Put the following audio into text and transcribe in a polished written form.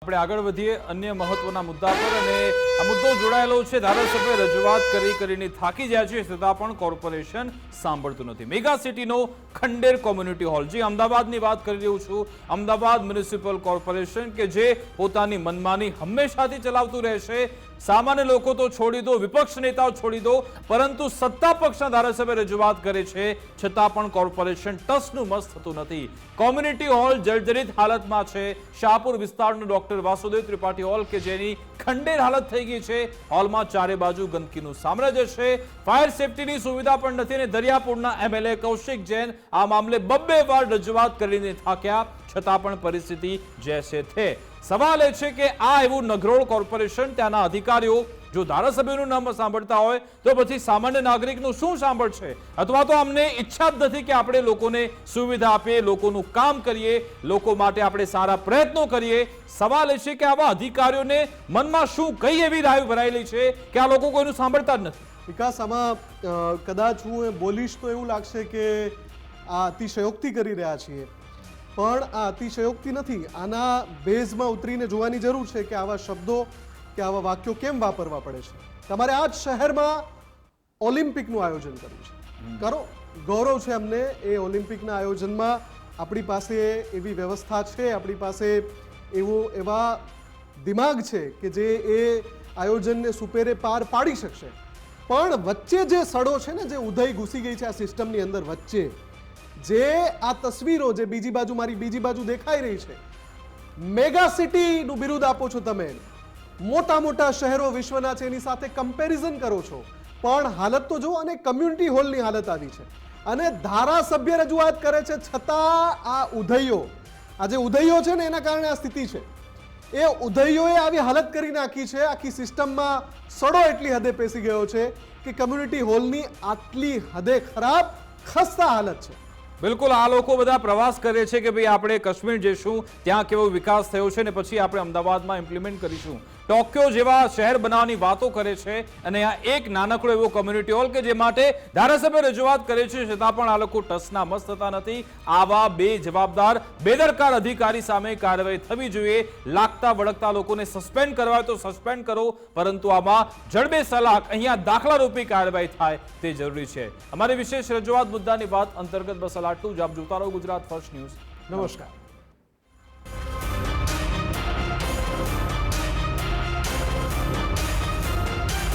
આપણે આગળ વધીએ અન્ય મહત્વના મુદ્દા પર અને આ મુદ્દો જોડાયેલો છે ધારાસભ્ય રજૂઆત કરીને થાકી જાય છે છતાં પણ કોર્પોરેશન સાંભળતું નથી। મેગા સિટીનો ખંડેર કોમ્યુનિટી હોલ, જે અમદાવાદની વાત કરી રહ્યું છું, અમદાવાદ મ્યુનિસિપલ કોર્પોરેશન કે જે પોતાની મનમાની હંમેશાથી ચલાવતું રહેશે। સામાન્ય લોકો તો છોડી દો, વિપક્ષ નેતાઓ છોડી દો, પરંતુ સત્તા પક્ષના ધારાસભ્ય રજૂઆત કરે છે છતાં પણ કોર્પોરેશન ટસનું મસ થતું નથી। કોમ્યુનિટી હોલ જર્જરિત હાલતમાં છે। શાહપુર વિસ્તારનો ડોક્ટર વાસુદેવ ત્રિપાઠી હોલ કે જેની ખંડેર હાલત થઈ ગઈ છે। હોલમાં ચારે બાજુ ગંદકીનું સામ્રાજ્ય છે, ફાયર સેફટીની સુવિધા પણ નથી અને દરિયાપુરના એમએલએ કૌશિક જૈન આ મામલે 2 વાર રજૂઆત કરીને થાક્યા છતાં પણ પરિસ્થિતિ જૈસે થે। સવાલ એ છે કે આ એવું નગરોળ કોર્પોરેશન, ત્યાંના અધિકારીઓ જો ધારાસભ્યનું નામ સાંભળતા હોય તો પછી સામાન્ય નાગરિકનું શું સાંભળશે? અથવા તો અમને ઈચ્છા જ નથી કે આપણે લોકોને સુવિધા આપીએ, લોકોનું કામ કરીએ, લોકો માટે આપણે સારા પ્રયત્નો કરીએ। સવાલ એ છે કે આવા અધિકારીઓને મનમાં શું કઈ એવી રાહ ભરાયેલી છે કે આ લોકો કોઈનું સાંભળતા જ નથી? વિકાસ, આમાં કદાચ હું બોલીશ તો એવું લાગશે કે આ અતિશયોક્તિ કરી રહ્યા છીએ, પણ આ અતિશયોક્તિ નથી। આના બેઝમાં ઉતરીને જોવાની જરૂર છે કે આવા શબ્દો કે આવા વાક્યો કેમ વાપરવા પડે છે। તમારે આ જ શહેરમાં ઓલિમ્પિકનું આયોજન કરવું છે, કરો, ગૌરવ છે અમને એ ઓલિમ્પિકના આયોજનમાં। આપણી પાસે એવી વ્યવસ્થા છે, આપણી પાસે એવા દિમાગ છે કે જે એ આયોજનને સુપેરે પાર પાડી શકશે, પણ વચ્ચે જે સડો છે ને, જે ઉધઈ ઘૂસી ગઈ છે આ સિસ્ટમની અંદર, વચ્ચે જે આ તસવીરો જે બીજી બાજુ, મારી બીજી બાજુ દેખાઈ રહી છે, મેગા સિટીનું બિરુદ આપો છો તમે, મોટા મોટા શહેરો વિશ્વના છે એની સાથે કમ્પેરિઝન કરો છો, પણ હાલત તો જુઓ। અને કમ્યુનિટી હોલની હાલત આવી છે અને ધારાસભ્ય રજૂઆત કરે છે છતાં આ ઉધઈઓ, આ જે ઉધઈઓ છે ને એના કારણે આ સ્થિતિ છે। એ ઉધઈઓએ આવી હાલત કરી નાખી છે, આખી સિસ્ટમમાં સડો એટલી હદે પેસી ગયો છે કે કમ્યુનિટી હોલની આટલી હદે ખરાબ ખસ્તા હાલત છે। બિલકુલ, આ લોકો બધા પ્રવાસ કરે છે કે ભાઈ આપણે કાશ્મીર જઈશું, ત્યાં કેવો વિકાસ થયો છે ને પછી આપણે અમદાવાદમાં ઇમ્પ્લિમેન્ટ કરીશું। ટોક્યો જેવા શહેર બનાવવાની વાતો કરે છે અને આ એક નાનકડો એવો કોમ્યુનિટી હોલ કે જે માટે ધારાસભ્ય રજૂઆત કરે છે છતાં પણ આ લોકો ટસના મસ થતા નથી। આવા બેજવાબદાર, બેદરકાર અધિકારી સામે કાર્યવાહી થવી જોઈએ। લાગતા વળગતા લોકોને સસ્પેન્ડ કરવા હોય તો સસ્પેન્ડ કરો, પરંતુ આમાં જડબે સલાક અહીંયા દાખલારૂપી કાર્યવાહી થાય તે જરૂરી છે। અમારી વિશેષ રજૂઆત મુદ્દાની વાત અંતર્ગત બસ આટલું જ। આપ જોતા રહો ગુજરાત ફર્સ્ટ ન્યૂઝ। નમસ્કાર।